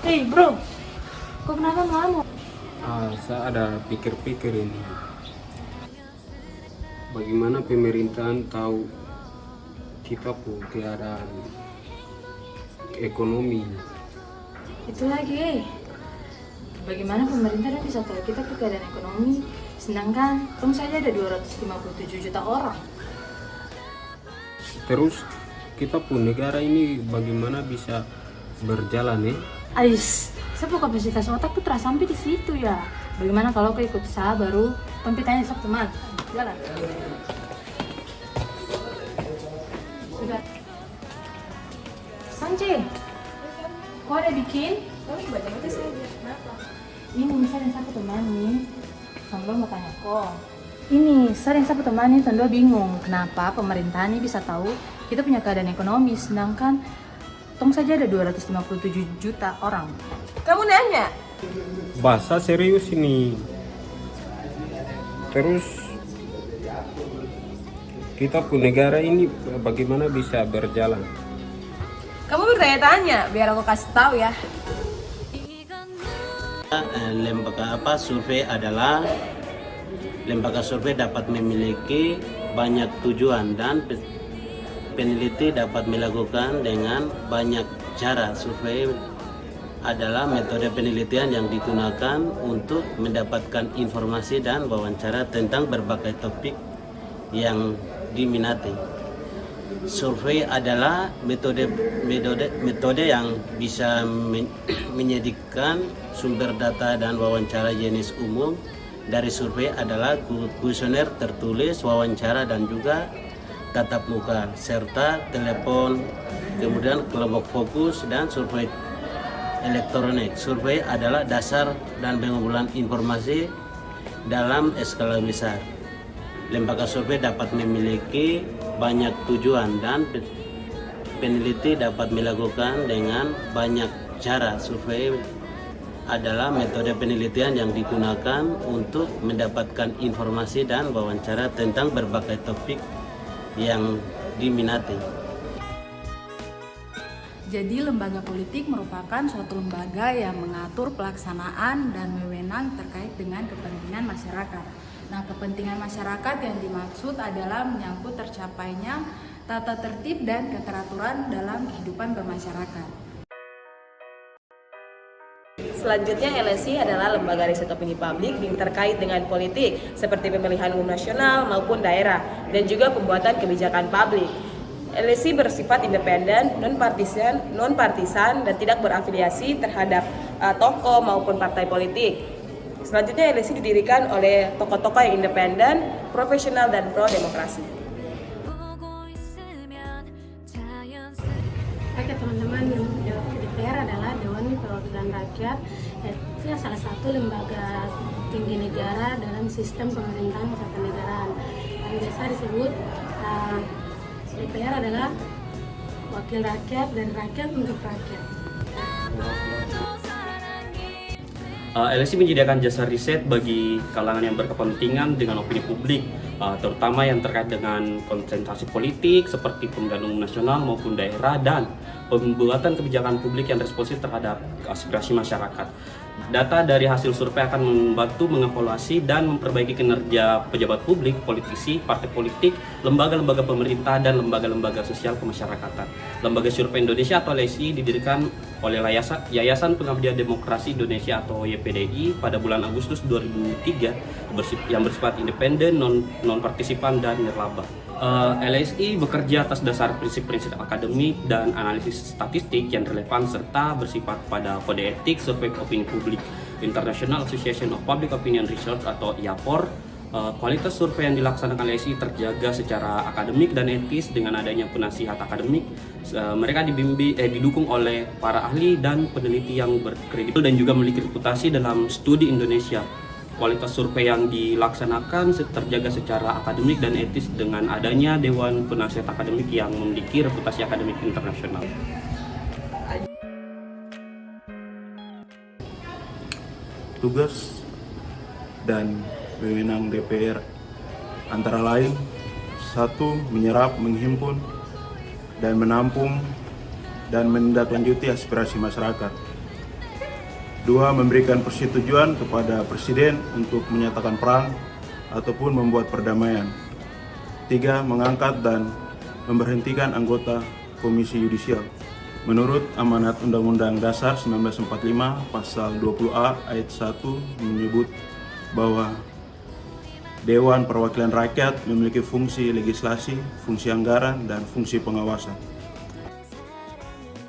Hei bro, kok kenapa ngelamun? Saya ada pikir-pikir ini. Bagaimana pemerintahan tahu kita keadaan ekonomi? Itu lagi, bagaimana pemerintah dan bisa tahu kita keadaan ekonomi, sedangkan tong saja ada 257 juta orang. Terus kita pun negara ini bagaimana bisa berjalan ya? Ais, sebuah kapasitas otak tuh terasa sampai di situ ya. Bagaimana kalau kau ikut saya baru tanya sama teman? Jalan. Sudah. Sanje, kau ada bikin? Banyak itu sih, kenapa? Ini misalnya satu teman nih, Tondo mau tanya kok. Ini sering satu teman nih, Tondo bingung kenapa pemerintah ini bisa tahu kita punya keadaan ekonomi, sedangkan tong saja ada 257 juta orang. Kamu nanya? Bahasa serius ini. Terus kita pun negara ini bagaimana bisa berjalan? Kamu bertanya-tanya, biar aku kasih tahu ya. Lembaga survei adalah lembaga survei dapat memiliki banyak tujuan dan peneliti dapat melakukan dengan banyak cara. Survei adalah metode penelitian yang digunakan untuk mendapatkan informasi dan wawancara tentang berbagai topik yang diminati. Survei adalah metode yang bisa menyajikan sumber data dan wawancara jenis umum. Dari survei adalah kuesioner tertulis, wawancara dan juga tatap muka serta telepon, kemudian kelompok fokus dan survei elektronik. Survei adalah dasar dan pengumpulan informasi dalam skala besar. Lembaga survei dapat memiliki banyak tujuan dan peneliti dapat melakukan dengan banyak cara. Survei adalah metode penelitian yang digunakan untuk mendapatkan informasi dan wawancara tentang berbagai topik yang diminati. Jadi lembaga politik merupakan suatu lembaga yang mengatur pelaksanaan dan wewenang terkait dengan kepentingan masyarakat. Nah, kepentingan masyarakat yang dimaksud adalah menyangkut tercapainya tata tertib dan keteraturan dalam kehidupan bermasyarakat. Selanjutnya, LSI adalah lembaga riset opini publik yang terkait dengan politik seperti pemilihan umum nasional maupun daerah dan juga pembuatan kebijakan publik. LSI bersifat independen, non-partisan dan tidak berafiliasi terhadap tokoh maupun partai politik. Selanjutnya, LSI didirikan oleh tokoh-tokoh yang independen, profesional dan pro demokrasi. Oke teman-teman, DPR adalah Dewan Perwakilan Rakyat, itu salah satu lembaga tinggi negara dalam sistem pemerintahan ketatanegaraan. Yang biasa disebut DPR adalah wakil rakyat dan rakyat untuk rakyat. LSI menyediakan jasa riset bagi kalangan yang berkepentingan dengan opini publik, terutama yang terkait dengan konsentrasi politik seperti pemilihan umum nasional maupun daerah dan pembuatan kebijakan publik yang responsif terhadap aspirasi masyarakat. Data dari hasil survei akan membantu mengevaluasi dan memperbaiki kinerja pejabat publik, politisi, partai politik, lembaga-lembaga pemerintah, dan lembaga-lembaga sosial kemasyarakatan. Lembaga Survei Indonesia atau LSI didirikan oleh Yayasan Pengabdian Demokrasi Indonesia atau YPDI pada bulan Agustus 2003 yang bersifat independen, non-partisipan, dan nirlaba. LSI bekerja atas dasar prinsip-prinsip akademik dan analisis statistik yang relevan serta bersifat pada kode etik survei opini publik International Association of Public Opinion Research atau IAPOR. Kualitas survei yang dilaksanakan LSI terjaga secara akademik dan etis dengan adanya penasihat akademik. Mereka didukung oleh para ahli dan peneliti yang berkredibel dan juga memiliki reputasi dalam studi Indonesia. Kualitas survei yang dilaksanakan terjaga secara akademik dan etis dengan adanya Dewan Penasihat Akademik yang memiliki reputasi akademik internasional. Tugas dan wewenang DPR antara lain: 1. Menyerap, menghimpun, dan menampung dan menindaklanjuti aspirasi masyarakat. 2. Memberikan persetujuan kepada Presiden untuk menyatakan perang ataupun membuat perdamaian. 3. Mengangkat dan memberhentikan anggota Komisi Yudisial. Menurut amanat Undang-Undang Dasar 1945 Pasal 20A Ayat 1 menyebut bahwa Dewan Perwakilan Rakyat memiliki fungsi legislasi, fungsi anggaran, dan fungsi pengawasan.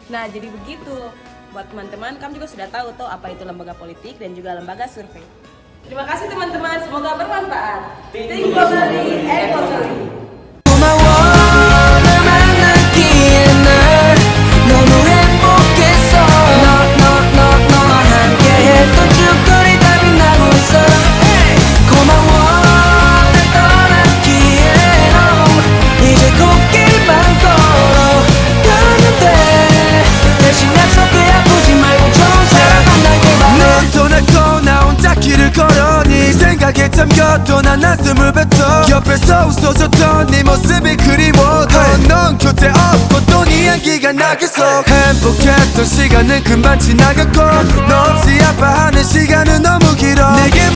Nah, jadi begitu. Buat teman-teman, kamu juga sudah tahu tuh apa itu lembaga politik dan juga lembaga survei. Terima kasih teman-teman, semoga bermanfaat. Think globally, act locally. 생각에 잠겼던 난 한숨을 뱉어 옆에서 웃어줬던 네 모습이 그리워 넌 곁에 없고 또 네 향기가 나 계속 행복했던 시간은 금방 지나갔고 너 없이 아파하는 시간은 너무 길어 내게